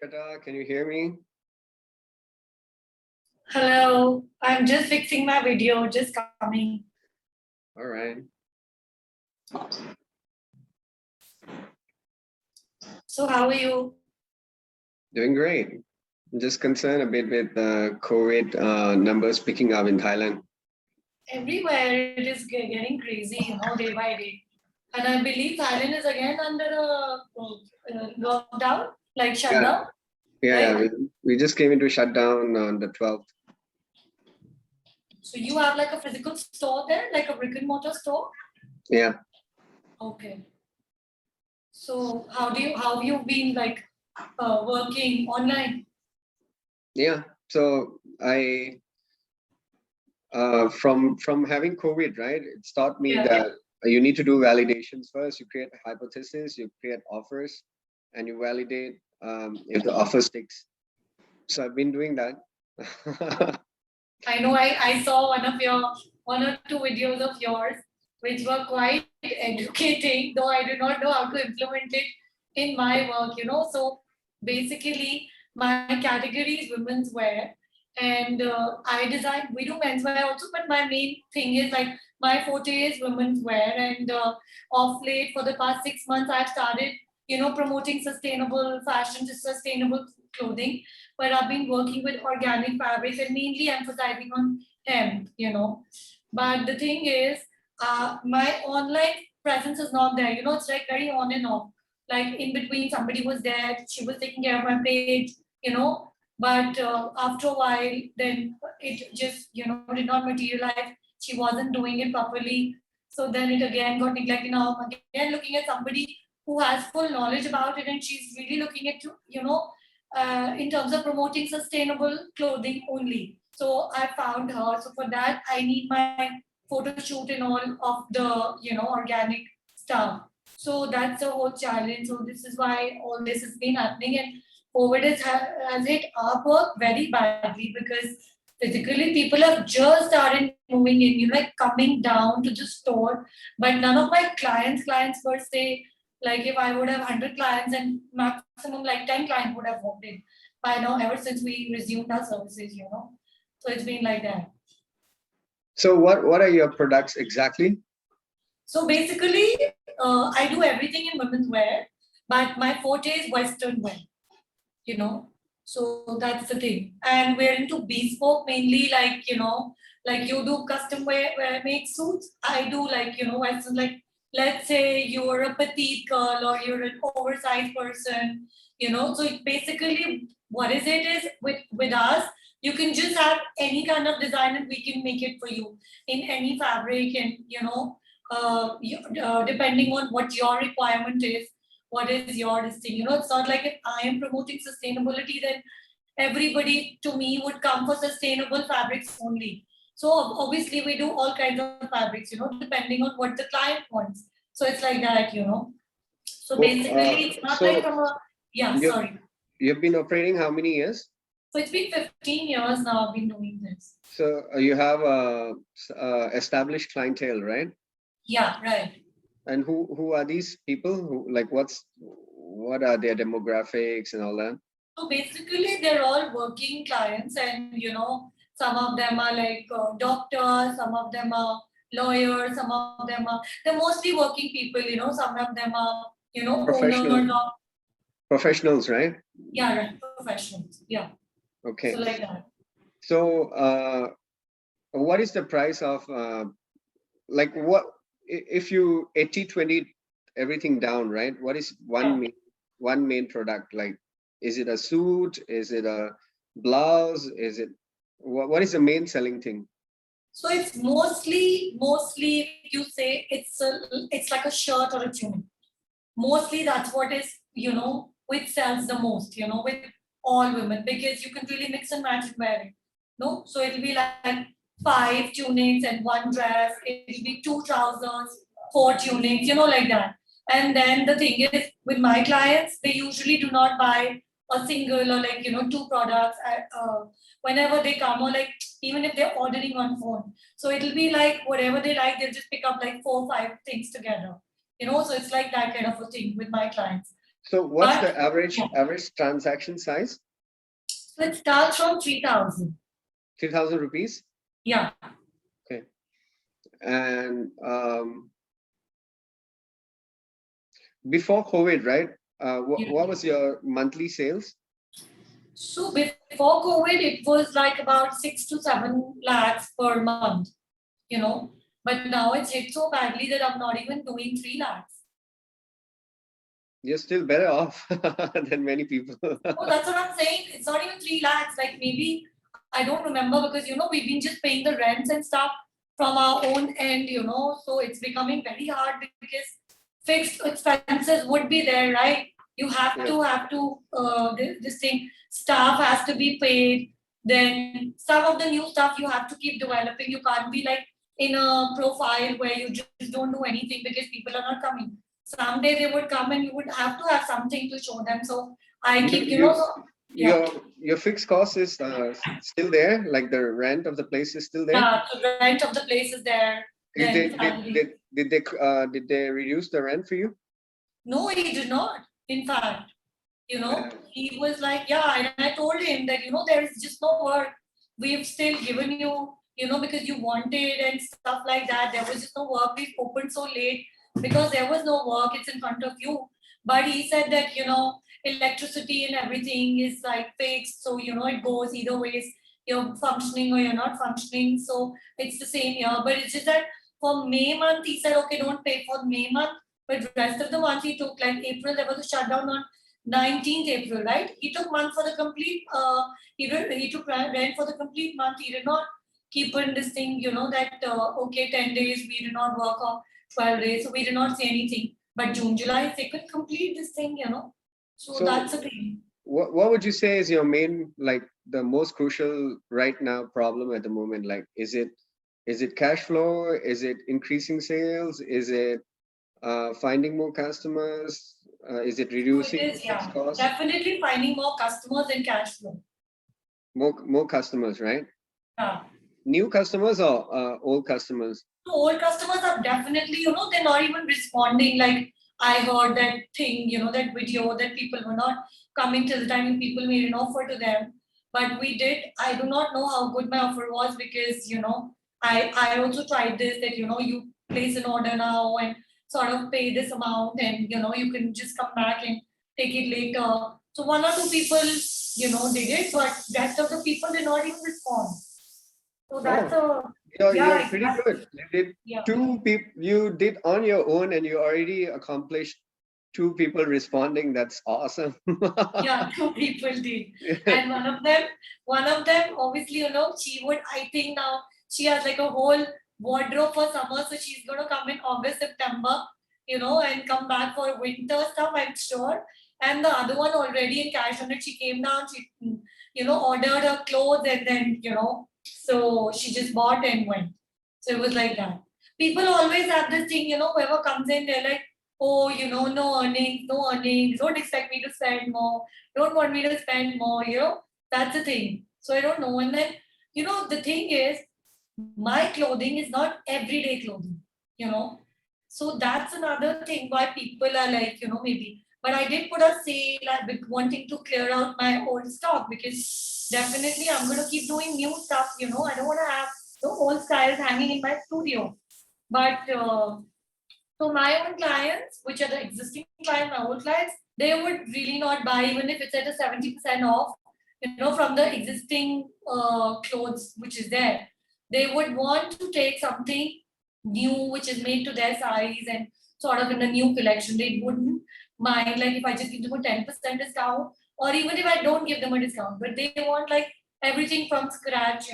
Shweta, can you hear me? Hello, I'm just fixing my video, just coming. All right. So how are you? Doing great. I'm just concerned a bit with the COVID numbers picking up in Thailand. Everywhere it is getting crazy, day by day. And I believe Thailand is again under a lockdown, like Yeah, shutdown, yeah. right? We just came into shutdown on the 12th. So you have like a physical store there, like a brick and mortar store? Yeah. Okay. So how have you been like working online? Yeah. So I from having COVID, right? It's taught me Yeah. that you need to do validations first. You create a hypothesis, you create offers, and you validate if the offer sticks. So I've been doing that. I know I saw one or two videos of yours which were quite educating, though I do not know how to implement it in my work. So basically my category is women's wear and we do menswear also, but my main thing is like my forte is women's wear and off late for the past 6 months I've started, promoting sustainable fashion, sustainable clothing, but I've been working with organic fabrics and mainly emphasizing on hemp. But the thing is, my online presence is not there. It's like very on and off. Like in between, somebody was there, she was taking care of my page. But after a while, then it just, did not materialize. She wasn't doing it properly. So then it again got neglected. Now I'm again looking at somebody who has full knowledge about it and she's really looking at, in terms of promoting sustainable clothing only. So I found her. So for that, I need my photo shoot and all of the, organic stuff. So that's the whole challenge. So this is why all this has been happening. And COVID has hit our work very badly because physically people have just started moving in, like coming down to the store. But none of my clients per se, like if I would have 100 clients and maximum like 10 clients would have walked in by now ever since we resumed our services. So it's been like that. So what are your products exactly? So basically, I do everything in women's wear, but my forte is Western wear, you know. So that's the thing. And we're into bespoke mainly, like you do custom wear make suits. I do like, Western, like let's say you're a petite girl or you're an oversized person. So basically what is it is with us, you can just have any kind of design and we can make it for you in any fabric and depending on what your requirement is, what is your this thing. It's not like if I am promoting sustainability, then everybody to me would come for sustainable fabrics only. So obviously we do all kinds of fabrics, depending on what the client wants. So it's like that. So basically it's not like from a sorry. You've been operating how many years? So it's been 15 years now I've been doing this. So you have a established clientele, right? Yeah, right. And who are these people? Who like what are their demographics and all that? So basically, they're all working clients, and some of them are like doctors, some of them are lawyers, some of them are they're mostly working people. Some of them are owners of professionals, right? Yeah, right. Professionals. Yeah. Okay. So like that. So what is the price of like what if you 80-20 everything down, right? What is one main product? Like, is it a suit? Is it a blouse? Is it what is the main selling thing? So it's mostly you say it's like a shirt or a tunic. Mostly that's what is which sells the most. With all women, because you can really mix and match and wear it. No, so it'll be like 5 tunics and 1 dress. It'll be 2 trousers, 4 tunics, like that. And then the thing is, with my clients, they usually do not buy a single or 2 products whenever they come, or like even if they're ordering on phone. So it'll be like whatever they like, they'll just pick up like 4 or 5 things together. So it's like that kind of a thing with my clients. So what's the But average transaction size? so it starts from 3,000. 3,000 rupees. Yeah. Okay. And before COVID, right? What was your monthly sales? So before COVID, it was like about 6 to 7 lakhs per month, you know. But now it's hit so badly that I'm not even doing 3 lakhs. You're still better off than many people. Oh, that's what I'm saying. It's not even 3 lakhs. Like maybe I don't remember because we've been just paying the rents and stuff from our own end, So it's becoming very hard because fixed expenses would be there, right? You have to this thing staff has to be paid. Then some of the new stuff you have to keep developing. You can't be like in a profile where you just don't do anything because people are not coming. Someday they would come and you would have to have something to show them. So I keep, yeah. Your fixed cost is still there, like the rent of the place is still there. Yeah, the rent of the place is there. Did they reduce the rent for you? No, he did not. In fact, he was like, yeah, and I told him that there is just no work. We've still given you, because you wanted and stuff like that. There was just no work. We've opened so late because there was no work. It's in front of you. But he said that electricity and everything is like fixed, so it goes either ways. You're functioning or you're not functioning, so it's the same here. But it's just that for May month, he said, okay, don't pay for May month, but rest of the month he took, like April, there was a shutdown on 19th April, right? He took month for the complete, he took rent for the complete month. He did not keep in this thing, that, okay, 10 days, we did not work, or 12 days, so we did not say anything. But June, July, they could complete this thing, So that's the thing. What would you say is your main, like the most crucial right now problem at the moment? Like, is it cash flow? Is it increasing sales? Is it finding more customers? Is it reducing costs? Definitely finding more customers and cash flow. More customers, right? Yeah. New customers or old customers? So old customers are definitely, they're not even responding. Like I heard that thing, that video that people were not coming till the time people made an offer to them. But we did. I do not know how good my offer was because, I also tried this that, you place an order now and sort of pay this amount and, you can just come back and take it later. So one or two people, did it, but rest of the people did not even respond. So that's you're pretty good. You did two people. You did on your own, and you already accomplished two people responding. That's awesome. Yeah, two people did, and one of them, obviously, she would. I think now she has like a whole wardrobe for summer, so she's gonna come in August, September, and come back for winter stuff. I'm sure. And the other one already in cash on it. She came down. She, ordered her clothes, and then so she just bought and went. So it was like that. People always have this thing, whoever comes in, they're like, oh, no earnings, no earnings. Don't expect me to spend more. Don't want me to spend more, That's the thing. So I don't know. And then, the thing is, my clothing is not everyday clothing, So that's another thing why people are like, maybe. But I did put a sale, I've been wanting to clear out my old stock because definitely I'm going to keep doing new stuff, I don't want to have the old styles hanging in my studio. But so my own clients, which are the existing clients, my old clients, they would really not buy even if it's at a 70% off, from the existing clothes which is there. They would want to take something new which is made to their size and sort of in a new collection. They wouldn't mind like if I just give them a 10% discount, or even if I don't give them a discount, but they want like everything from scratch,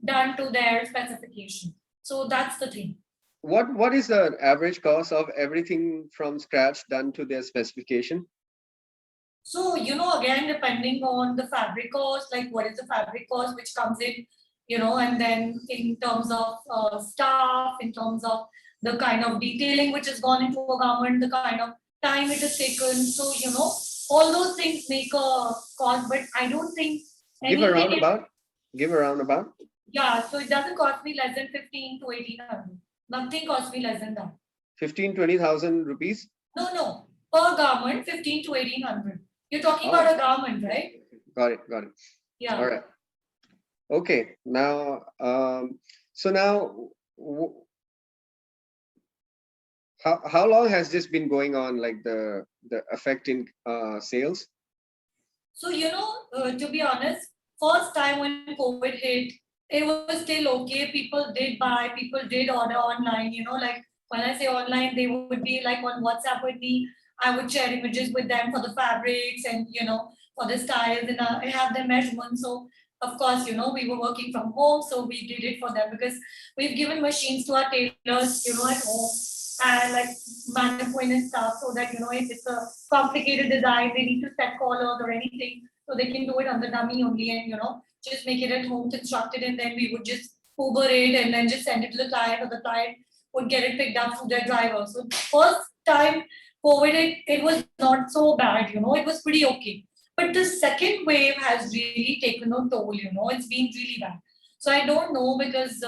done to their specification. So that's the thing. What is the average cost of everything from scratch done to their specification? So, again, depending on the fabric cost, like what is the fabric cost which comes in, and then in terms of staff, in terms of the kind of detailing which has gone into a garment, the kind of time it has taken. So, all those things make a cost, but I don't think Give a roundabout. Yeah, so it doesn't cost me less than 15 to 1800. Nothing costs me less than that. 15,000 to 20,000 rupees? No. per garment, 15 to 1800. You're talking Oh, about a garment, right? got it, got it. Yeah. All right. Okay. Now, so now, how long has this been going on? Like the effect in sales? So, to be honest, first time when COVID hit, it was still okay. People did buy, people did order online, like when I say online, they would be like on WhatsApp with me. I would share images with them for the fabrics and, for the styles, and I have their measurements. So, of course, we were working from home, so we did it for them because we've given machines to our tailors, at home and like mannequin and stuff so that, if it's a complicated design, they need to set collars or anything, so they can do it on the dummy only and just make it at home, construct it, and then we would just Uber it and then just send it to the client, or the client would get it picked up through their driver. So first time COVID, it was not so bad, it was pretty okay. But the second wave has really taken a toll, it's been really bad. So I don't know because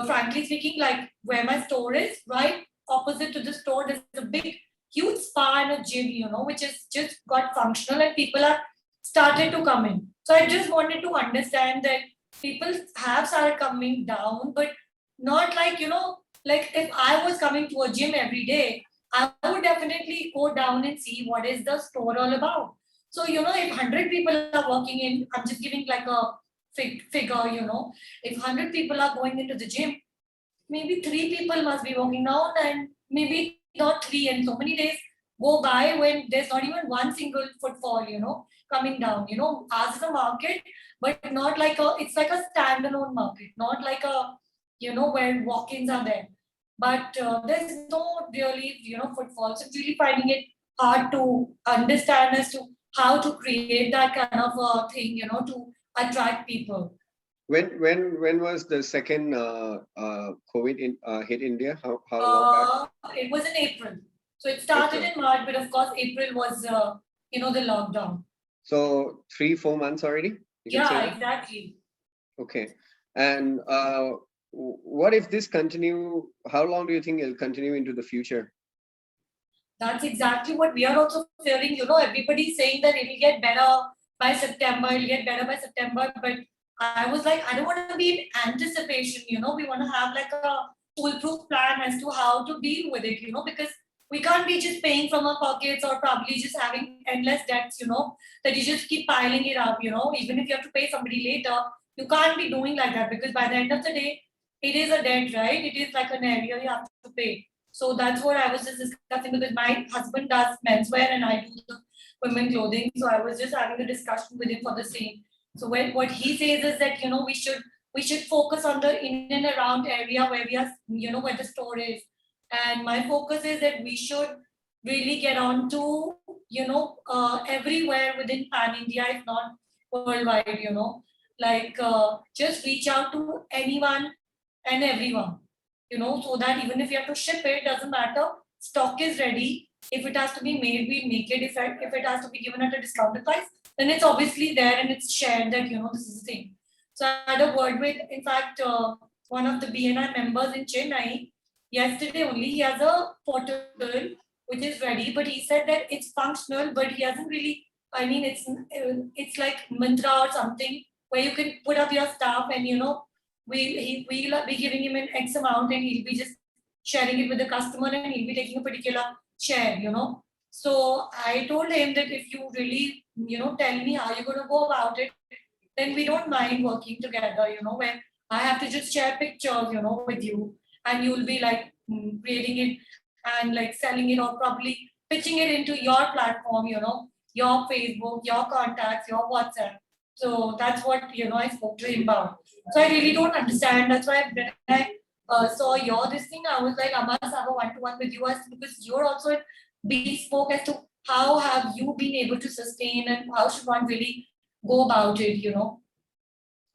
frankly speaking, like where my store is, right opposite to the store, there's a big huge spa and a gym, which is just got functional and people are started to come in. So I just wanted to understand that people have started coming down, but not like, like if I was coming to a gym every day, I would definitely go down and see what is the store all about. So, if 100 people are walking in, I'm just giving like a figure, if 100 people are going into the gym, maybe three people must be walking down, and maybe not three, and so many days go by when there's not even one single footfall, coming down. Ours is a market, but not like it's like a standalone market, not like a, where walk-ins are there. But there's no really, footfalls. I'm really finding it hard to understand as to how to create that kind of thing, to attract people. When was the second COVID hit India? How long back? It was in April. So it started April. in March, but of course April was, the lockdown. So 3-4 months already? You can say Yeah, that? exactly. Okay. And what if this continue? How long do you think it'll continue into the future? That's exactly what we are also fearing. Everybody's saying that it'll get better by September, it'll get better by September. But I was like, I don't want to be in anticipation, we want to have like a foolproof plan as to how to deal with it, because we can't be just paying from our pockets or probably just having endless debts, that you just keep piling it up, even if you have to pay somebody later, you can't be doing like that because by the end of the day, it is a debt, right? It is like an area you have to pay. So that's what I was just discussing because my husband does menswear and I do the women clothing. So I was just having a discussion with him for the same. So what he says is that we should focus on the in and around area where we are, where the store is. And my focus is that we should really get on to, everywhere within Pan India, if not worldwide, like just reach out to anyone and everyone, so that even if you have to ship it, doesn't matter. Stock is ready. If it has to be made, we make it. If it has to be given at a discounted price, then it's obviously there and it's shared that, this is the thing. So I had a word with, in fact, one of the BNI members in Chennai yesterday only. He has a portal which is ready, but he said that it's functional, but he hasn't really. I mean, it's like Mantra or something where you can put up your stuff and we'll be giving him an X amount and he'll be just sharing it with the customer and he'll be taking a particular share, So I told him that if you really, tell me how you're going to go about it, then we don't mind working together, where I have to just share pictures, with you and you'll be like creating it and like selling it or probably pitching it into your platform, your Facebook, your contacts, your WhatsApp. So that's what, I spoke to him about. So I really don't understand. That's why when I saw your this thing, I was like, I must have a one-to-one with you as because you're also bespoke as to how have you been able to sustain and how should one really go about it,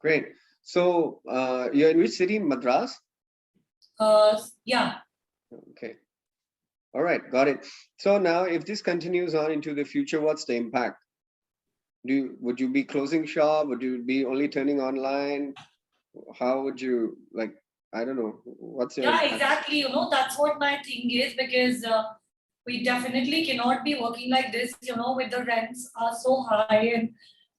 Great. So you're in which city? Madras? Yeah. Okay. All right, got it. So now if this continues on into the future, what's the impact? Would you be closing shop? Would you be only turning online? How would you like? I don't know. What's your Yeah, impact? exactly. That's what my thing is because we definitely cannot be working like this, with the rents are so high and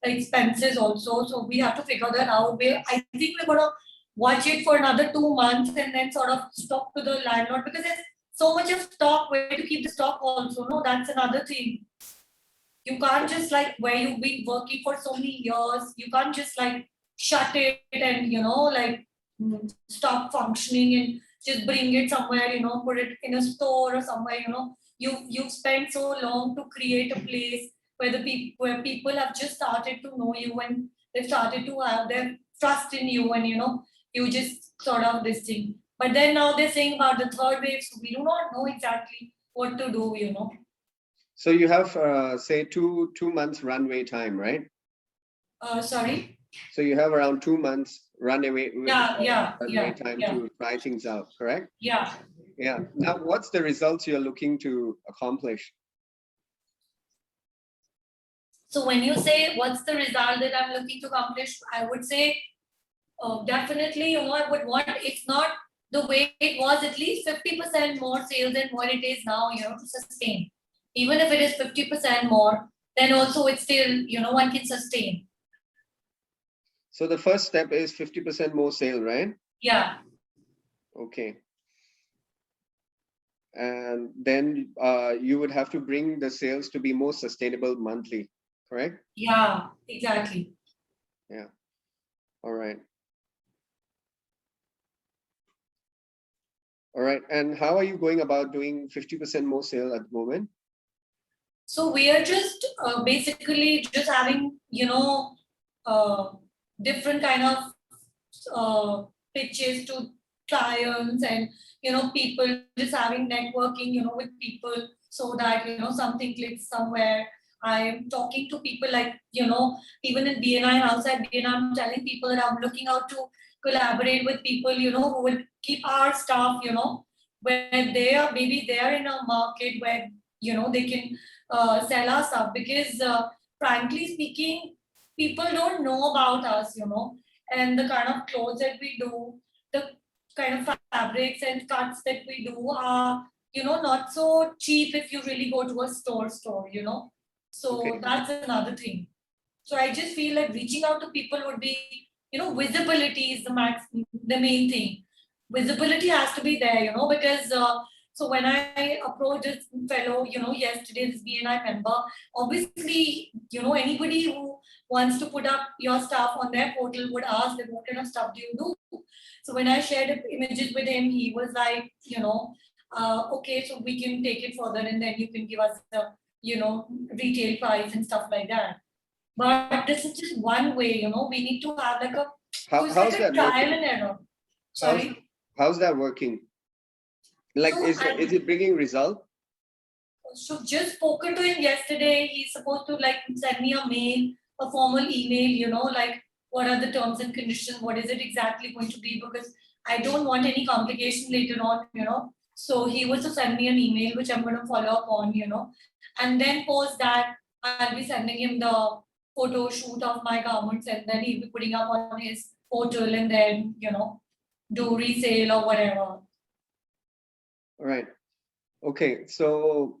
the expenses also. So we have to figure that out. I think we're gonna watch it for another 2 months and then sort of stop to the landlord, because there's so much of stock. Where to keep the stock also? No, that's another thing. You can't just like where you've been working for so many years, you can't just like shut it and like stop functioning and just bring it somewhere, put it in a store or somewhere, you've spent so long to create a place where people have just started to know you and they've started to have their trust in you, and you just sort of this thing. But then now they're saying about the third wave, so we do not know exactly what to do. So you have, say, two months runway time, right? Sorry. So you have around 2 months runway Yeah. time to try things out, correct? Yeah. Yeah. Now, what's the results you're looking to accomplish? So when you say what's the result that I'm looking to accomplish, I would say definitely, I would want, if not the way it was, at least 50% more sales than what it is now, to sustain. Even if it is 50% more, then also it's still, one can sustain. So the first step is 50% more sale, right? Yeah. Okay. And then you would have to bring the sales to be more sustainable monthly, correct? Yeah, exactly. Yeah. All right. All right. And how are you going about doing 50% more sale at the moment? So we are just basically just having, uh, different kind of pitches to clients, and people just having networking, with people, so that something clicks somewhere. I am talking to people like, even in BNI and outside BNI, I'm telling people that I'm looking out to collaborate with people, who will keep our staff, where they are, maybe they are in a market where they can sell our stuff, because frankly speaking, people don't know about us, and the kind of clothes that we do, the kind of fabrics and cuts that we do are, not so cheap if you really go to a store. So Okay. that's another thing. So I just feel like reaching out to people would be, visibility is the main thing. Visibility has to be there, because so when I approached this fellow, yesterday, this BNI member, obviously, anybody who wants to put up your stuff on their portal would ask that what kind of stuff do you do? So when I shared images with him, he was like, okay, so we can take it further and then you can give us the, retail price and stuff like that. But this is just one way, we need to have like so it's How's like a that trial working? and error. How's Sorry. how's that working? Like, So is it bringing result? So just spoken to him yesterday. He's supposed to like send me a mail, a formal email, like what are the terms and conditions, what is it exactly going to be, because I don't want any complication later on. So he was to send me an email, which I'm going to follow up on, and then post that I'll be sending him the photo shoot of my garments, and then he'll be putting up on his portal, and then, do resale or whatever. All right. Okay, so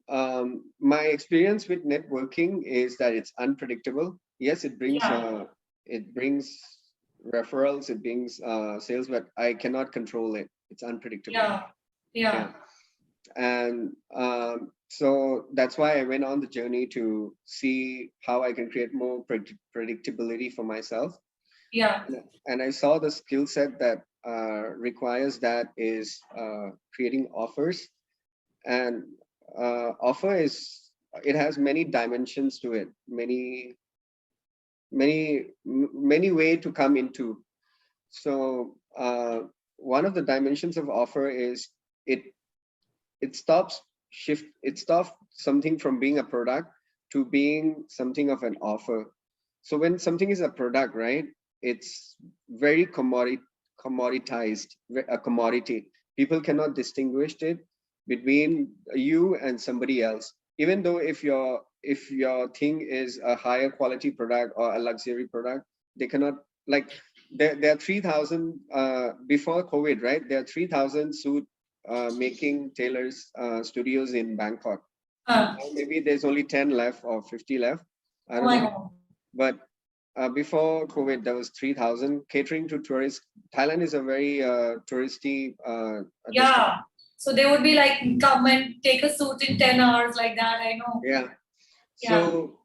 my experience with networking is that it's unpredictable. Yes, Yeah. it brings referrals, it brings sales, but I cannot control it. It's unpredictable. Yeah. Yeah, and so that's why I went on the journey to see how I can create more predictability for myself. Yeah. And I saw the skill set that requires that is creating offers. And offer is, it has many dimensions to it, many way to come into. So one of the dimensions of offer is it it stops something from being a product to being something of an offer. So when something is a product, right, it's very commoditized, a commodity. People cannot distinguish it between you and somebody else, even though if your thing is a higher quality product or a luxury product, they cannot, like, there are 3,000 before COVID, right? There are 3,000 suit making tailors studios in Bangkok. Huh. Now maybe there's only 10 left or 50 left. I Oh don't my know. God. But before COVID, there was 3,000 catering to tourists. Thailand is a very touristy destination. Yeah. So they would be like, come and take a suit in 10 hours like that. I know. Yeah. Yeah. So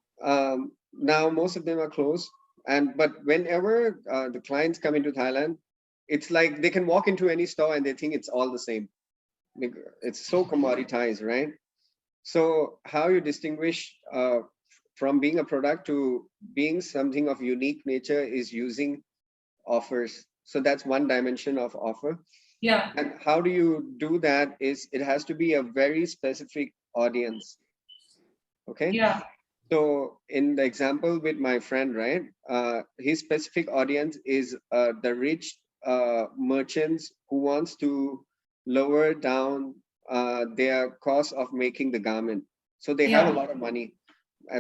now most of them are closed. But whenever the clients come into Thailand, it's like they can walk into any store and they think it's all the same. It's so commoditized, right? So how you distinguish from being a product to being something of unique nature is using offers. So that's one dimension of offer. Yeah. And how do you do that is it has to be a very specific audience. Okay. Yeah. So in the example with my friend, right, his specific audience is the rich merchants who wants to lower down their cost of making the garment. So they have a Yeah. lot of money,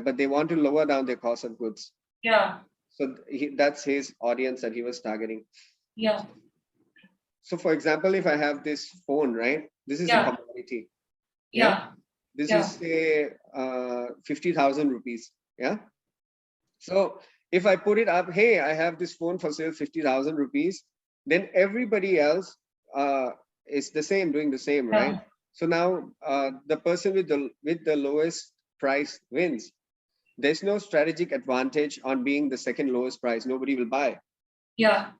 but they want to lower down their cost of goods. Yeah. So that's his audience that he was targeting. Yeah. So for example, if I have this phone, right, this is a Yeah. commodity. Yeah. Yeah. This Yeah. is say 50,000 rupees. Yeah. So if I put it up, hey, I have this phone for sale, 50,000 rupees, then everybody else is the same, doing the same, right? Yeah. So now the person with the lowest price wins. There's no strategic advantage on being the second lowest price. Nobody will buy, Yeah.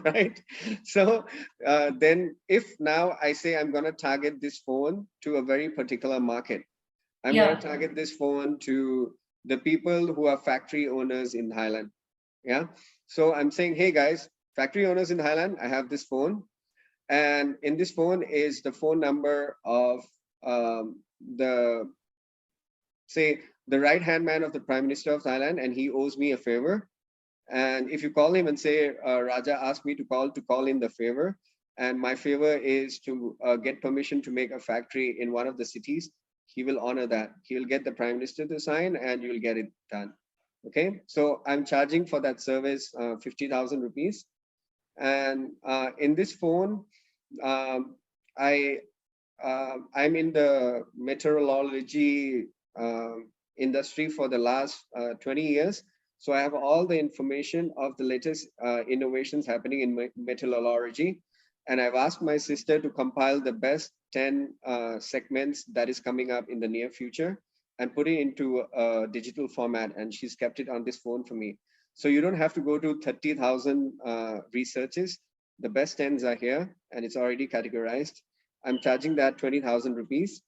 right? So then if now I say I'm going to target this phone to a very particular market, I'm going Yeah. to target this phone to the people who are factory owners in Thailand. Yeah. So I'm saying, hey guys, factory owners in Thailand, I have this phone. And in this phone is the phone number of the, say, the right hand man of the Prime Minister of Thailand, and he owes me a favor. And if you call him and say, Raja asked me to call in the favor, and my favor is to get permission to make a factory in one of the cities, he will honor that. He will get the Prime Minister to sign and you will get it done. Okay, so I'm charging for that service 50,000 rupees. And in this phone, um, I I'm in the meteorology industry for the last 20 years. So I have all the information of the latest innovations happening in meteorology. And I've asked my sister to compile the best 10 segments that is coming up in the near future and put it into a digital format. And she's kept it on this phone for me. So you don't have to go to 30,000 researches. The best 10s are here and it's already categorized. I'm charging that 20,000 rupees.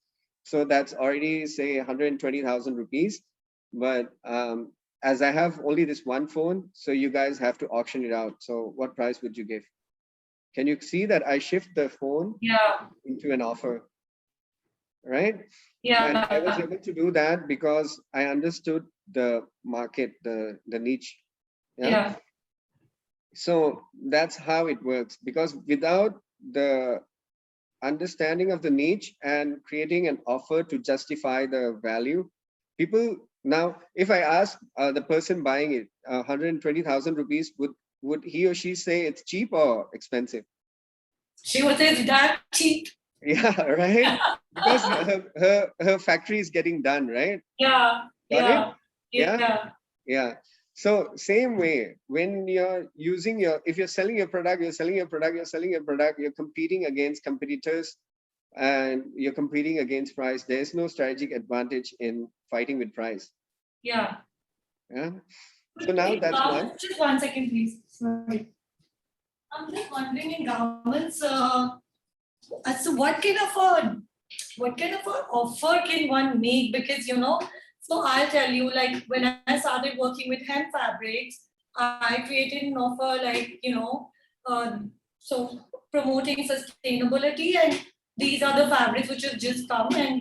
So that's already say 120,000 rupees. But as I have only this one phone, so you guys have to auction it out. So what price would you give? Can you see that I shift the phone Yeah. into an offer, right? And I was Yeah. able to do that because I understood the market, the niche. Yeah. Yeah. So that's how it works. Because without the understanding of the niche and creating an offer to justify the value, people now, if I ask the person buying it 120,000 rupees, would he or she say it's cheap or expensive? She would say it's that cheap. Yeah, right. Because her factory is getting done, right? Yeah. Got it? Yeah. Yeah, Yeah. yeah. So same way, when you're using if you're selling your product, you're competing against competitors and you're competing against price. There's no strategic advantage in fighting with price. Yeah. Yeah. So now In that's one. garments, just 1 second, please. Sorry. I'm just wondering in garments, so what kind of a offer can one make? Because so I'll tell you, like when I started working with hand fabrics, I created an offer like so promoting sustainability, and these are the fabrics which have just come, and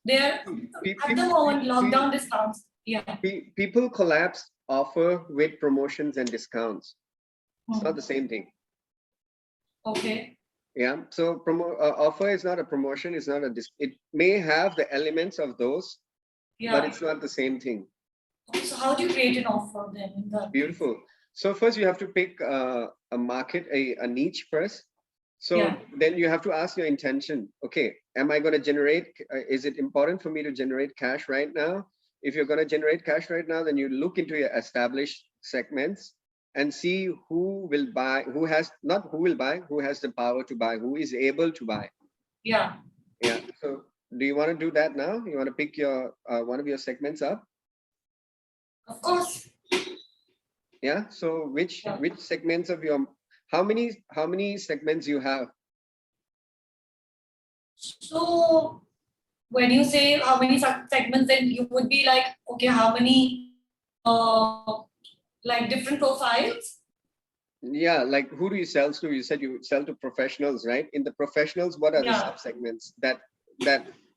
they're at the moment lockdown discounts. Yeah. People collapse offer with promotions and discounts. It's not the same thing. Okay. Yeah. So offer is not a promotion. It's not it may have the elements of those, but Yeah. it's not the same thing. Okay, so how do you create an offer then in that? Beautiful. So first you have to pick a market, a niche first. So then you have to ask your intention. Okay, am I going to generate, is it important for me to generate cash right now? If you're going to generate cash right now, then you look into your established segments and see who will buy, who has, not who will buy, who has the power to buy, who is able to buy. Yeah. Yeah. So do you want to do that now? You want to pick your one of your segments up? Of course. Yeah. So which segments of your, how many segments you have? So when you say how many segments, then you would be like, okay, how many like different profiles? Yeah, like who do you sell to? You said you sell to professionals, right? In the professionals, what are the sub-segments that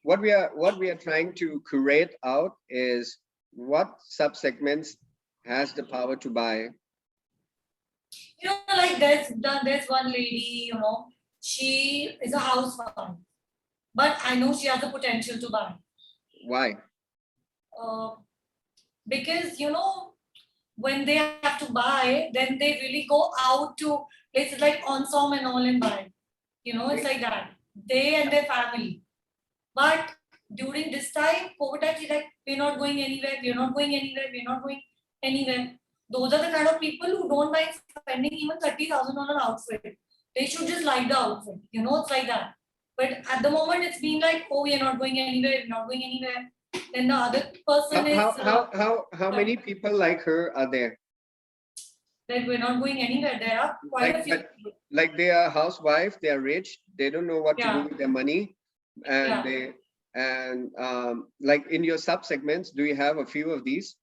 what we are trying to curate out is what sub-segments has the power to buy? You know, like there's one lady, you know, she is a housewife, but I know she has the potential to buy. Why? Because, you know, when they have to buy, then they really go out to places like Onsom and all and buy. You know, it's like that. They and their family. But during this time, COVID time, she's like, we're not going anywhere, we're not going anywhere, we're not going anywhere. Those are the kind of people who don't mind spending even 30,000 on an outfit. They should just like the outfit. You know, it's like that. But at the moment, it's been like, oh, we're not going anywhere, we're not going anywhere. Then the other person how many people like her are there? That we're not going anywhere. There are quite a few. Like they are housewives, they are rich, they don't know what to do with their money, and they like in your sub segments, do you have a few of these?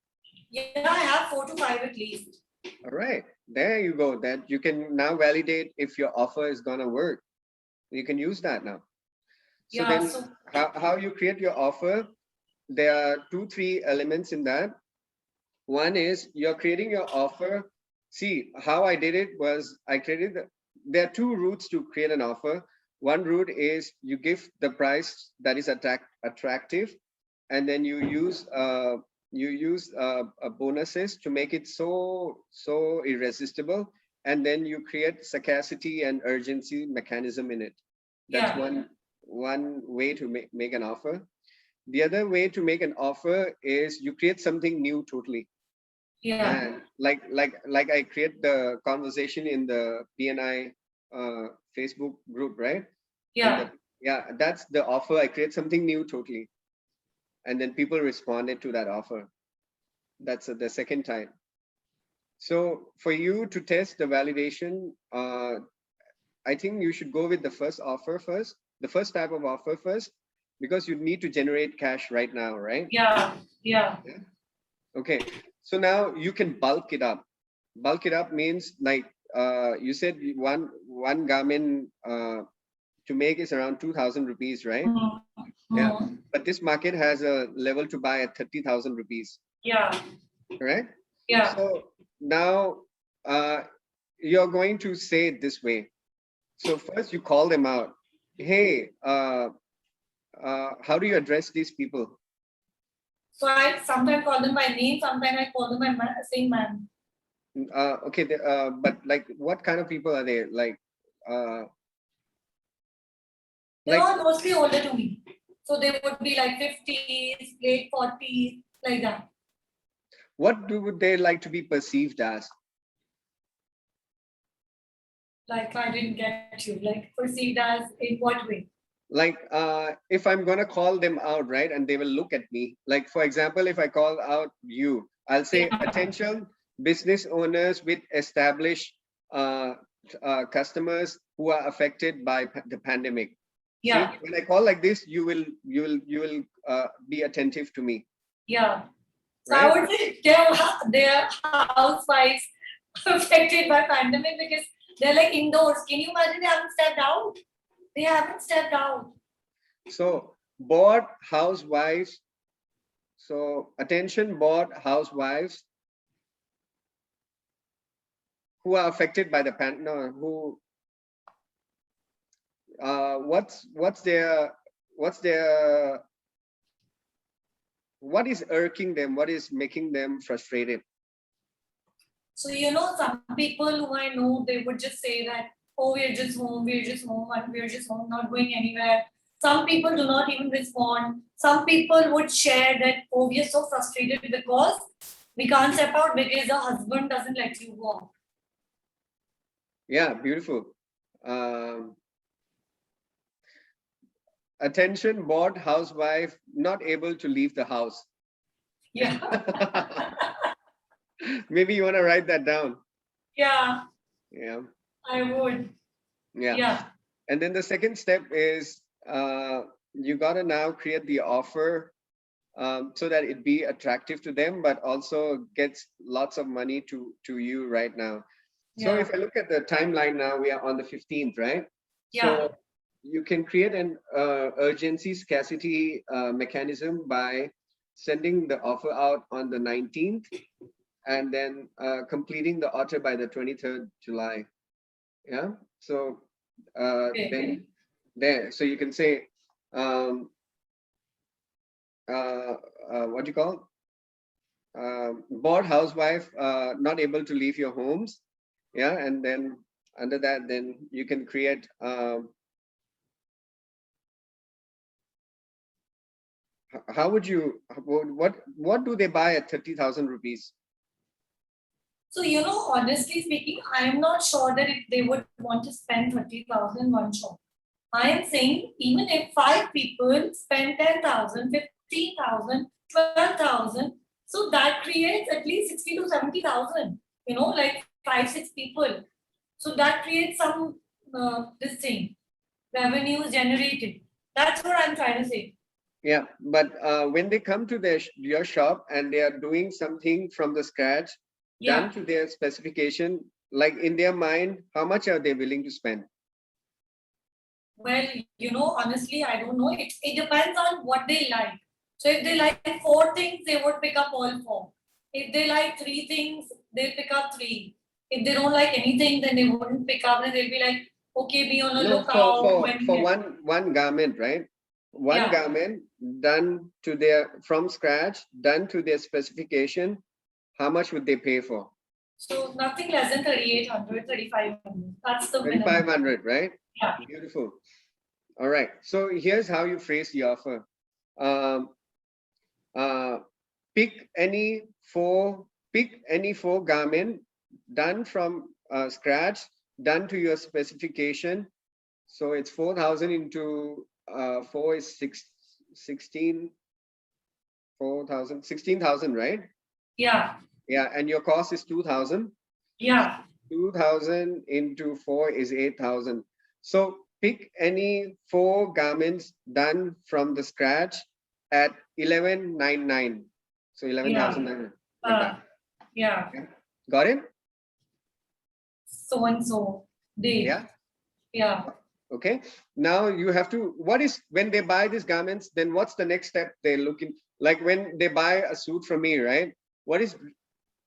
Yeah, I have 4 to 5 at least. All right, there you go. That you can now validate if your offer is gonna work. You can use that now. So then how you create your offer, there are 2-3 elements in that. One is you're creating your offer. See, how I did it was I created, there are 2 routes to create an offer. One route is you give the price that is attractive, and then you use bonuses to make it so irresistible, and then you create scarcity and urgency mechanism in it. That's one way to make an offer. The other way to make an offer is you create something new totally. And like I create the conversation in the BNI Facebook group, right? That's the offer. I create something new totally, and then people responded to that offer. That's the second time. So for you to test the validation, I think you should go with the first offer first, the first type of offer first, because you need to generate cash right now, right? Yeah. Okay, so now you can bulk it up. Bulk it up means like you said one garment to make is around 2,000 rupees, right? Yeah, but this market has a level to buy at 30,000 rupees. Correct? So now you're going to say it this way. So first you call them out. Hey, how do you address these people? So I sometimes call them by name, sometimes I call them by saying ma'am. Okay, but like what kind of people are they? Like they're all mostly older to me. So they would be like 50s, late 40s, like that. What would they like to be perceived as? Like I didn't get you. Like perceived as in what way? Like if I'm gonna call them out, right, and they will look at me. Like for example, if I call out you, I'll say attention business owners with established customers who are affected by the pandemic. See, when I call like this, you will be attentive to me. So right? I would say they're housewives affected by pandemic because they're like indoors. Can you imagine they haven't stepped out? They haven't stepped out. So bored housewives. So attention, bored housewives who are affected by the pandemic. No, who? What is irking them? What is making them frustrated? So you know, some people who I know, they would just say that, oh, we're just home, and we're just home, not going anywhere. Some people do not even respond. Some people would share that, oh, we are so frustrated because we can't step out because the husband doesn't let you go out. Yeah, beautiful. Attention, bored housewife, not able to leave the house. Yeah. Maybe you want to write that down. Yeah. Yeah. I would. Yeah. Yeah. And then the second step is you got to now create the offer so that it be attractive to them, but also gets lots of money to you right now. So Yeah. if I look at the timeline now, we are on the 15th, right? Yeah. So you can create an urgency scarcity mechanism by sending the offer out on the 19th and then completing the order by the 23rd July. Yeah. So Okay. then there, so you can say, what do you call? Bored housewife, not able to leave your homes. Yeah. And then under that, then you can create, how would you, what do they buy at 30,000 rupees? So, honestly speaking, I am not sure that if they would want to spend 30,000 in one shot. I am saying even if 5 people spend 10,000, 15,000, 12,000, so that creates at least 60 to 70,000, like 5, 6 people. So that creates some, this thing, revenues generated. That's what I'm trying to say. Yeah, but when they come to your shop and they are doing something from the scratch, Yeah. done to their specification, like in their mind, how much are they willing to spend? Well, honestly, I don't know. It depends on what they like. So if they like 4 things, they would pick up all 4. If they like 3 things, they'll pick up 3. If they don't like anything, then they wouldn't pick up, and they'll be like, okay, be on a No, lookout for one garment, right? One Yeah. garment done to from scratch, done to their specification, how much would they pay for? So nothing less than 3,800, 3,500. That's the minimum. 3,500, right? Yeah. Beautiful. All right. So here's how you phrase the offer. Pick any four garment done from scratch, done to your specification. So it's 4,000 into 4 is 16, 4,000, 16,000, right? Yeah. Yeah, and your cost is 2,000. Yeah. 2,000 into 4 is 8,000. So pick any 4 garments done from the scratch at 11,999. So 11,900. Like that. Yeah. Okay. Got it? So and so. Date. Yeah. Yeah. Okay. Now you have to, when they buy these garments, then what's the next step they're looking, like when they buy a suit from me, right? What is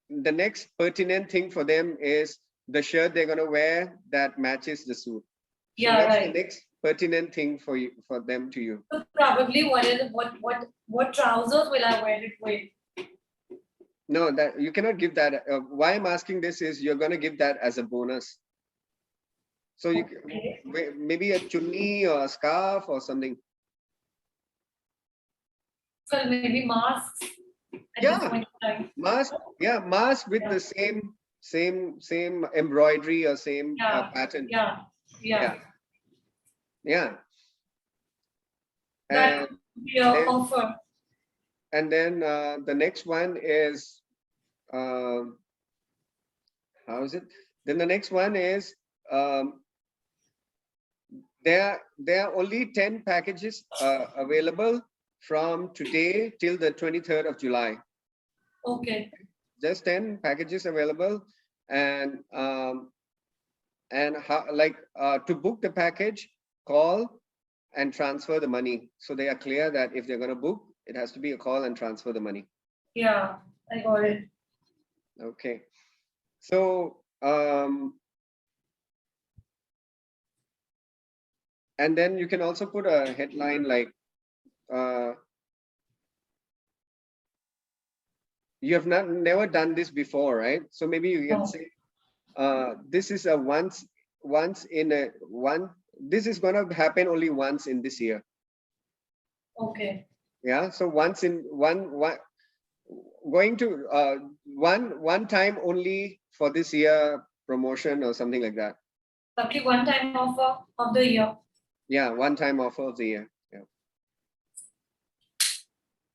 the next pertinent thing for them is the shirt they're going to wear that matches the suit. So Yeah, what's right. the next pertinent thing for them to you? So probably what trousers will I wear it with? No, that you cannot give that. Why I'm asking this is you're going to give that as a bonus. So you maybe a chunni or a scarf or something. So maybe masks. Yeah, mask. Yeah, mask with the same embroidery or same pattern. Yeah. Yeah. That And would be an offer. And then the next one is how is it? Then the next one is there are only 10 packages available from today till the 23rd of July. Okay. Just 10 packages available, and how, to book the package, call and transfer the money. So they are clear that if they're going to book, it has to be a call and transfer the money. Yeah, I got it. Okay. So and then you can also put a headline like you have never done this before, right? So maybe you can say this is a once once in a one. This is going to happen only once in this year. Okay. Yeah. So once in one going to one time only for this year promotion or something like that. Probably one time offer of the year. Yeah, one time offer of the year. Yeah.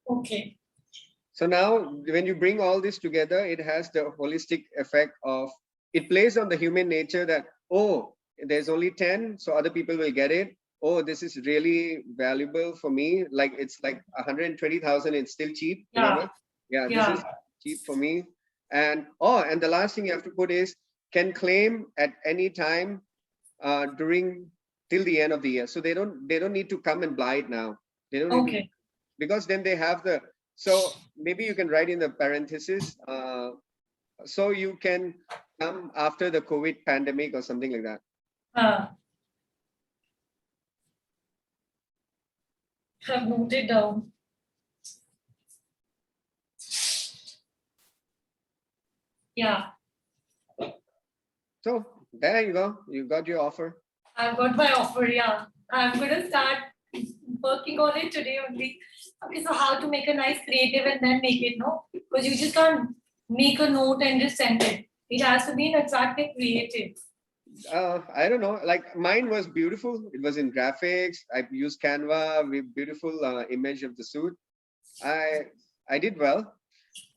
Okay. So now when you bring all this together, it has the holistic effect of, it plays on the human nature that, oh, there's only 10, so other people will get it. Oh, this is really valuable for me. Like it's like 120,000, it's still cheap. Yeah. Remember? Yeah, this is cheap for me. And and the last thing you have to put is can claim at any time during till the end of the year. So they don't need to come and buy it now. They don't need to, because then they have the, so maybe you can write in the parenthesis, so you can come after the COVID pandemic or something like that. Have noted down. Yeah. So there you go. You got your offer. I've got my offer. Yeah. I'm going to start working on it today only. Okay, so how to make a nice creative and then make it, no? Because you just can't make a note and just send it. It has to be an attractive creative. I don't know. Like mine was beautiful. It was in graphics. I used Canva with beautiful image of the suit. I did well.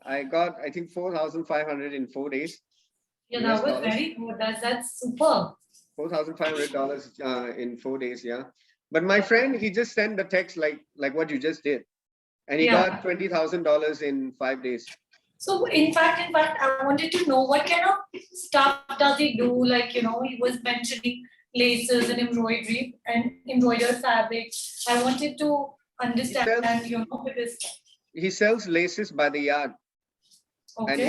I got, I think, 4,500 in 4 days. Yeah, that was very good. That's super. $4,500 in 4 days. Yeah. But my friend, he just sent the text like what you just did, and he got $20,000 in 5 days. So in fact, I wanted to know what kind of stuff does he do? Like, he was mentioning laces and embroidery and embroidered fabric. I wanted to understand, because he sells laces by the yard. Okay. And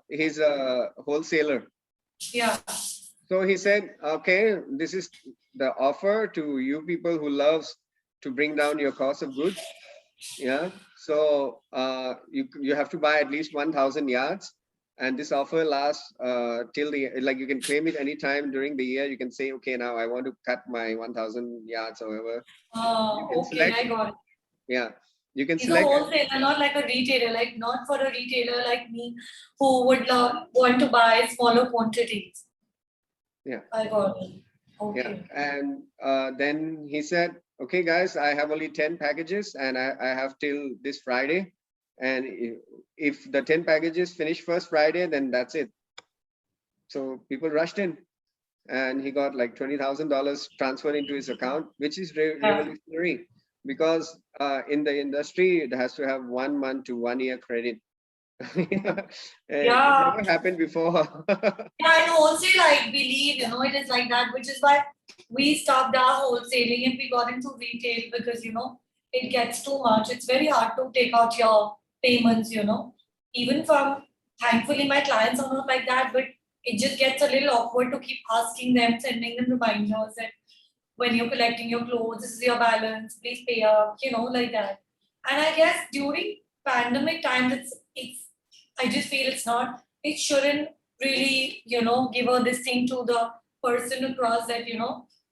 he's a wholesaler. Yeah. So he said, okay, this is the offer to you people who loves to bring down your cost of goods. Yeah. So you have to buy at least 1,000 yards, and this offer lasts till the, like, you can claim it anytime during the year. You can say, okay, now I want to cut my 1,000 yards or whatever. Okay, I got it. Yeah. You can He's select. a wholesaler, not like a retailer, like not for a retailer like me who would want to buy smaller quantities. Yeah. I got it. Okay. Yeah. And then he said, okay, guys, I have only 10 packages and I have till this Friday. And if the 10 packages finish first Friday, then that's it. So people rushed in, and he got like $20,000 transferred into his account, which is revolutionary, because in the industry, it has to have 1 month to 1 year credit. It never happened before. Yeah, and wholesale, I believe, it is like that, which is why we stopped our wholesaling and we got into retail, because, it gets too much. It's very hard to take out your payments, even from, thankfully, my clients are not like that, but it just gets a little awkward to keep asking them, sending them reminders that when you're collecting your clothes, this is your balance, please pay up, like that. And I guess during pandemic times, I just feel it shouldn't really, give her this thing to the person across that,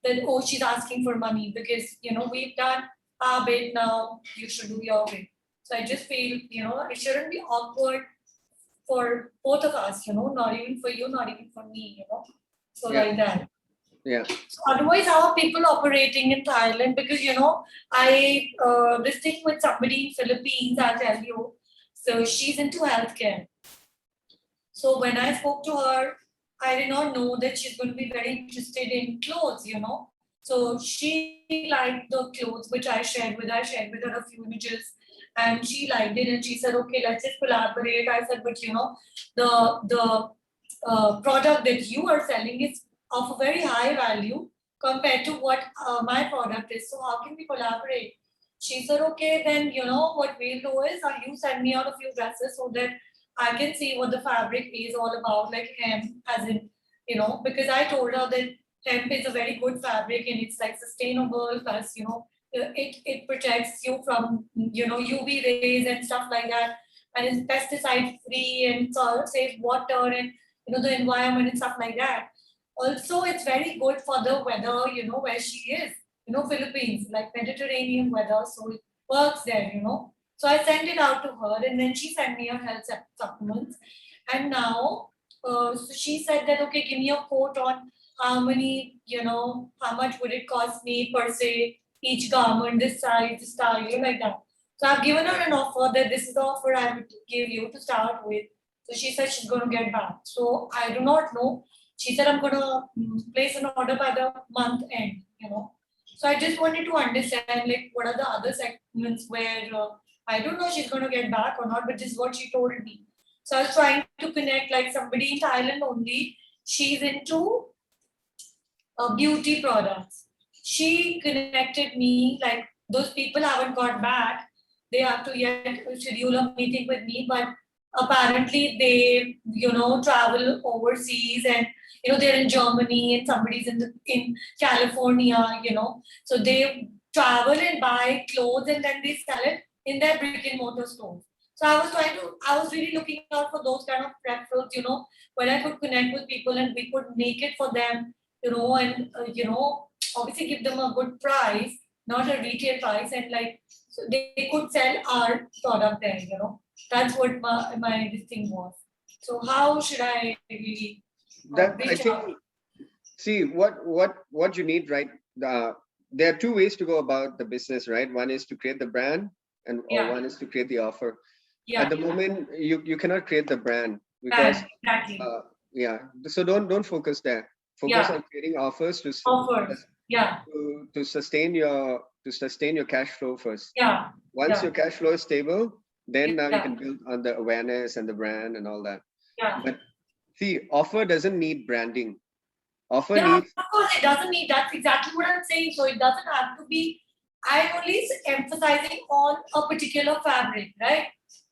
that, oh, she's asking for money, because, we've done our bit, now you should do your bit. So I just feel, it shouldn't be awkward for both of us, not even for you, not even for me, So like that. Yeah. So otherwise, how are people operating in Thailand? Because, I was thinking with somebody in Philippines, I'll tell you. So she's into healthcare. So when I spoke to her, I did not know that she's going to be very interested in clothes, So she liked the clothes which I shared with her. I shared with her a few images, and she liked it, and she said, okay, let's just collaborate. I said, but the product that you are selling is of a very high value compared to what my product is. So how can we collaborate? She said, okay, then what we'll do is you send me out a few dresses so that I can see what the fabric is all about, like hemp, as in, because I told her that hemp is a very good fabric and it's like sustainable, plus, it protects you from, UV rays and stuff like that. And it's pesticide free and saves water and, the environment and stuff like that. Also, it's very good for the weather, where she is, Philippines, like Mediterranean weather. So it works there. So I sent it out to her, and then she sent me a health supplements. And now, so she said that, okay, give me a quote on how many, how much would it cost me per se, each garment, this size, this style, like that. So I've given her an offer that this is the offer I would give you to start with. So she said she's going to get back. So I do not know. She said I'm going to place an order by the month end. So I just wanted to understand like what are the other segments where I don't know she's going to get back or not, but this is what she told me. So I was trying to connect like somebody in Thailand only. She's into beauty products. She connected me, like those people haven't got back. They have to yet schedule a meeting with me, but apparently they, travel overseas and they're in Germany and somebody's in California. So they travel and buy clothes and then they sell it in their brick and mortar stores. So I was really looking out for those kind of referrals, where I could connect with people and we could make it for them and obviously give them a good price, not a retail price, and like so they could sell our product there. That's what my this thing was. So how should I really That I reach think, out? see what you need, right? There are two ways to go about the business, right? One is to create the brand, or Yeah, one is to create the offer. At yeah, the moment, you cannot create the brand because brand, exactly. uh, yeah. So don't focus there. Focus Yeah, on creating offers offers. Yeah, to sustain your cash flow first. yeah, Once yeah, your cash flow is stable, then now you yeah, can build on the awareness and the brand and all that. yeah. But see, offer doesn't need branding. Offer Yeah, needs, of course, it doesn't need. That's exactly what I'm saying. So it doesn't have to be. I'm only emphasizing on a particular fabric, right?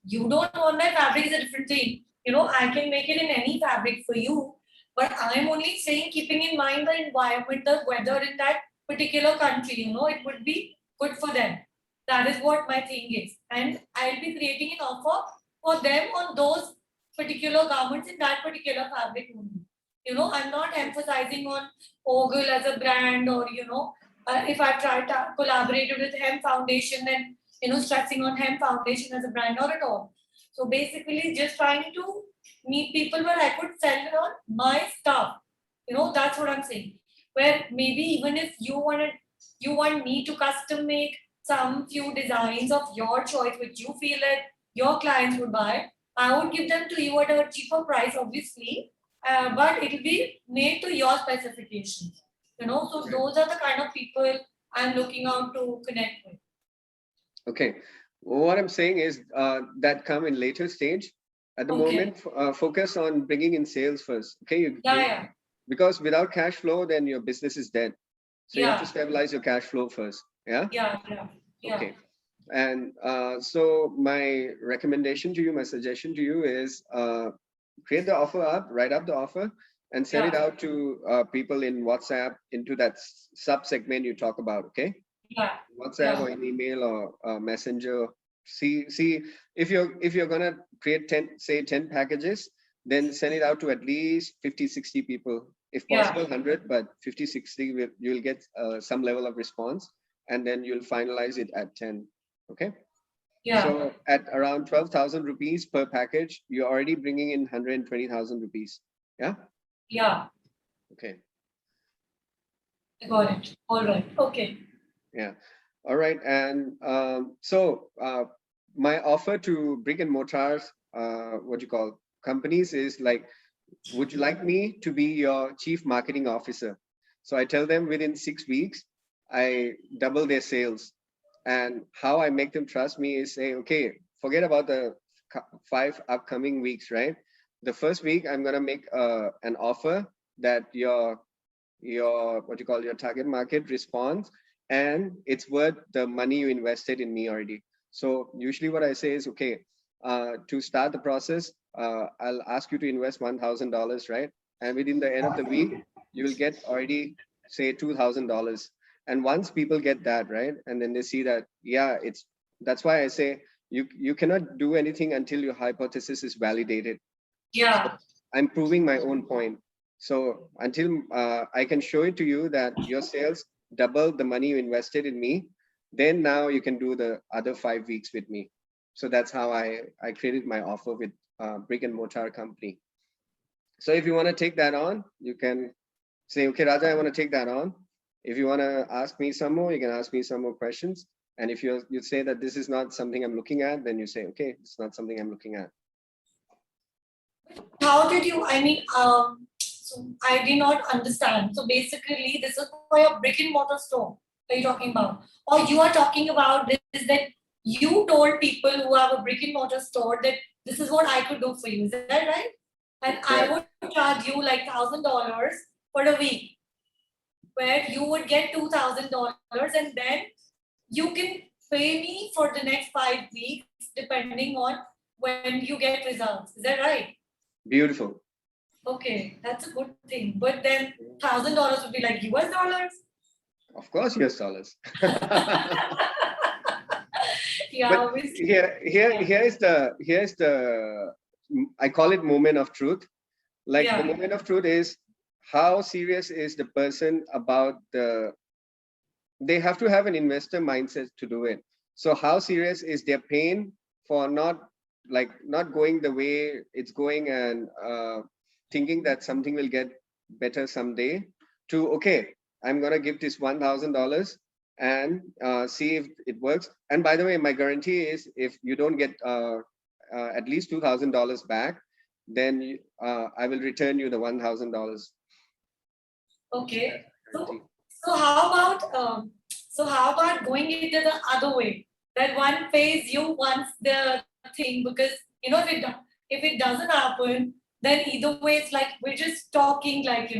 You don't want my fabric is a different thing. I can make it in any fabric for you, but I'm only saying keeping in mind the environment, the weather in that particular country. It would be good for them. That is what my thing is, and I'll be creating an offer for them on those particular garments in that particular fabric only. I'm not emphasizing on Ogle as a brand or, if I try to collaborated with Hem Foundation and, stressing on Hem Foundation as a brand, not at all. So basically just trying to meet people where I could sell on my stuff. That's what I'm saying. Where maybe even if you want me to custom make some few designs of your choice, which you feel that your clients would buy, I would give them to you at a cheaper price, obviously, but it will be made to your specifications. So those are the kind of people I'm looking out to connect with. okay. What I'm saying is that come in later stage. At the Okay. moment, focus on bringing in sales first. Okay, Yeah, yeah, because without cash flow, then your business is dead. So you have to yeah, stabilize your cash flow first. Yeah. yeah, yeah, yeah, Okay. And so my recommendation to you, my suggestion to you is create the offer up, write up the offer, and send it yeah, out to people in WhatsApp into that sub segment you talk about. Okay, yeah, WhatsApp yeah, or an email or Messenger. See if you're gonna create 10 packages, then send it out to at least 50, 60 people. If yeah, possible, 100, but 50, 60, you'll get some level of response, and then you'll finalize it at 10. Okay. yeah, So at around 12,000 rupees per package, you're already bringing in 120,000 rupees. Yeah. yeah. Okay. I got it. All right. Okay. Yeah. All right. And so my offer to brick and mortars, what you call companies is like, would you like me to be your chief marketing officer? So I tell them within 6 weeks, I double their sales. And how I make them trust me is say, okay, forget about the 5 upcoming weeks, right? The first week, I'm gonna make an offer that your what you call your target market responds, and it's worth the money you invested in me already. So usually what I say is, okay, to start the process, I'll ask you to invest $1,000, right? And within the end of the week, you will get already say $2,000. And once people get that, right, and then they see that, yeah, it's that's why I say you cannot do anything until your hypothesis is validated. So Yeah, I'm proving my own point. So until I can show it to you that your sales double the money you invested in me, then now you can do the other 5 weeks with me. So that's how I created my offer with brick and mortar company. So if you want to take that on, you can say, okay, Raja, I want to take that on. If you want to ask me some more, you can ask me some more questions. And if you say that this is not something I'm looking at, then you say, okay, it's not something I'm looking at. How did you, so I did not understand. So basically, this is for your brick and mortar store that you're talking about. Or you are talking about this that you told people who have a brick and mortar store that this is what I could do for you. Is that right? And I Correct. would charge you like $1,000 for a week, where you would get $2,000 and then you can pay me for the next 5 weeks depending on when you get results. Is that right? Beautiful. Okay, that's a good thing. But then $1,000 would be like US dollars. Of course, US dollars. Yeah, But obviously. here's the I call it moment of truth. Like the Yeah. moment of truth is how serious is the person about they have to have an investor mindset to do it. So how serious is their pain for not going the way it's going, and thinking that something will get better someday, to okay, I'm gonna give this $1,000 and see if it works. And by the way, my guarantee is if you don't get at least $2,000 back, then I will return you the $1,000. Okay. So how about going into the other way? That one pays you once the thing, because if it doesn't happen, then either way it's like we're just talking, like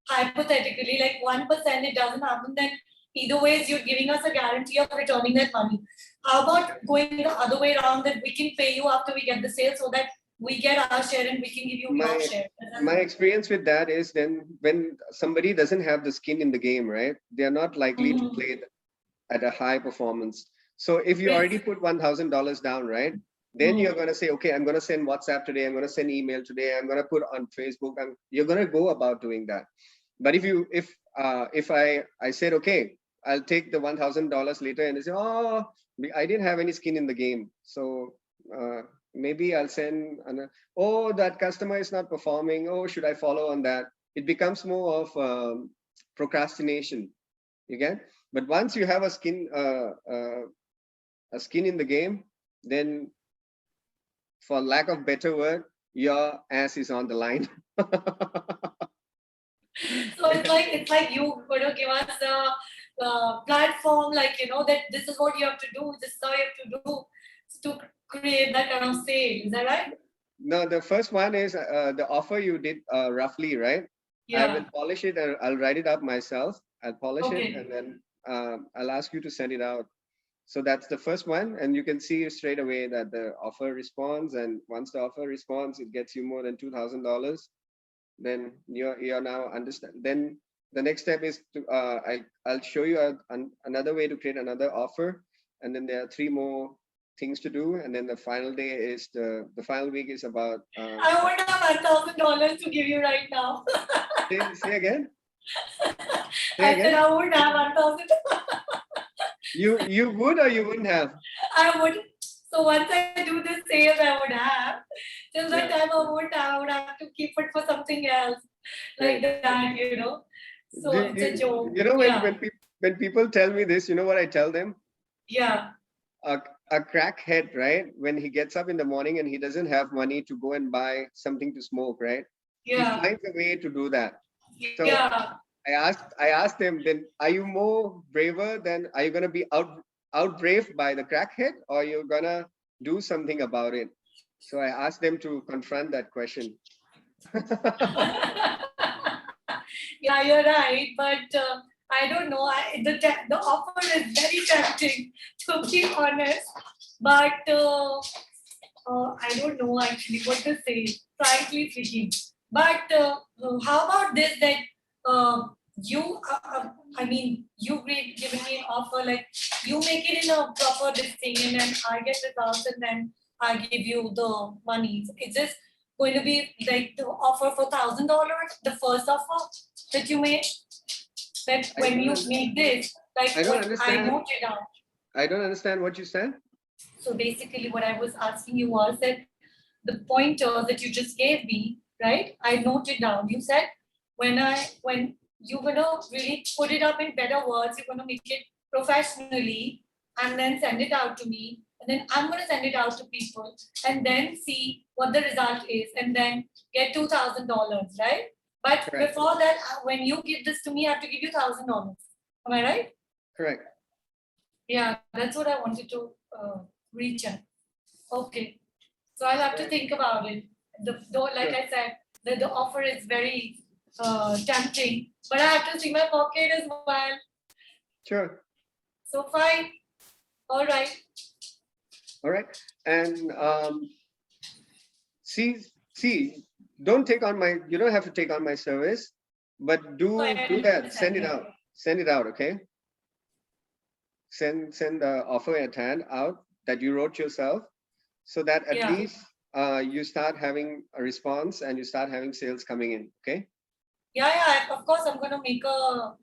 hypothetically, like 1% it doesn't happen, then either ways you're giving us a guarantee of returning that money. How about going the other way around, that we can pay you after we get the sale so that we get our share and we can give you your My share? my experience with that is, then when somebody doesn't have the skin in the game, right? They are not likely to Mhm. play at a high performance. So if you Yes. already put $1,000 down, right? Then you're going to say, okay, I'm going to send WhatsApp today. I'm going to send email today. I'm going to put on Facebook. You're going to go about doing that. But if I said, okay, I'll take the $1,000 later, and they say, oh, I didn't have any skin in the game, so maybe I'll send oh, that customer is not performing, oh, should I follow on that? It becomes more of procrastination. You get. But once you have a skin in the game, then, for lack of better word, your ass is on the line. So it's like you going to give us a platform, like that this is what you have to do, this is how you have to do to create that kind of sale. Is that right? No, the first one is the offer you did roughly, right? I will Yeah. polish it and I'll write it up myself. I'll polish it, and Okay. then I'll ask you to send it out. So that's the first one, and you can see straight away that the offer responds. And once the offer responds, it gets you more than $2,000. Then you're now understand. Then the next step is to I'll show you another way to create another offer, and then there are three more things to do, and then the final day is the final week is about I would have $1,000 to give you right now. say again. Say I said again. I would have 1,000. You would or you wouldn't have? I would. So once I do this sales, I would have. Till that Yeah. time, I would have to keep it for something else, like Right. that. So Do, it's a do, joke. you know Yeah. when people tell me this, you know what I tell them? Yeah. A, a crackhead, right? When he gets up in the morning and he doesn't have money to go and buy something to smoke, right? He Yeah. finds a way to do that. So Yeah. I asked them, then are you more braver than, are you gonna be out brave by the crackhead, or you're gonna do something about it? So I asked them to confront that question. Yeah, you're right. But I don't know. The offer is very tempting, to be honest. But I don't know actually what to say, frankly speaking. But how about this? That you, given me an offer, like you make it in a proper this thing, and then I get results, and then I give you the money. It's just going to be like the offer for $1,000, the first offer that you made? That when you make this, like I don't what I understand. noted down. I don't understand what you said. So basically, what I was asking you was that the pointer that you just gave me, right? I noted down. You said when you're gonna really put it up in better words, you're gonna make it professionally and then send it out to me. And then I'm gonna send it out to people and then see what the result is and then get $2,000, right? But Correct. before that, when you give this to me, I have to give you $1,000. Am I right? Correct. Yeah, that's what I wanted to reach at. Okay. So I'll have to think about it. Though, like I said, the offer is very tempting, but I have to see my pocket as well. Sure. So fine. All right. All right. And see, don't take on my, you don't have to take on my service, but do that. Send it out. Send it out, okay? Send the offer at hand out that you wrote yourself, so that at least you start having a response and you start having sales coming in, okay? Yeah. Of course, I'm gonna make a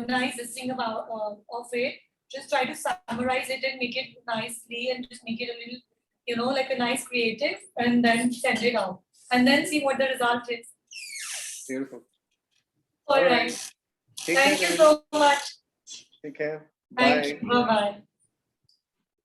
nice listing about of it. Just try to summarize it and make it nicely, and just make it a little, like a nice creative, and then send it out, and then see what the result is. Beautiful. All right. Thank you care, so much. Take care. Thank you. Bye-bye.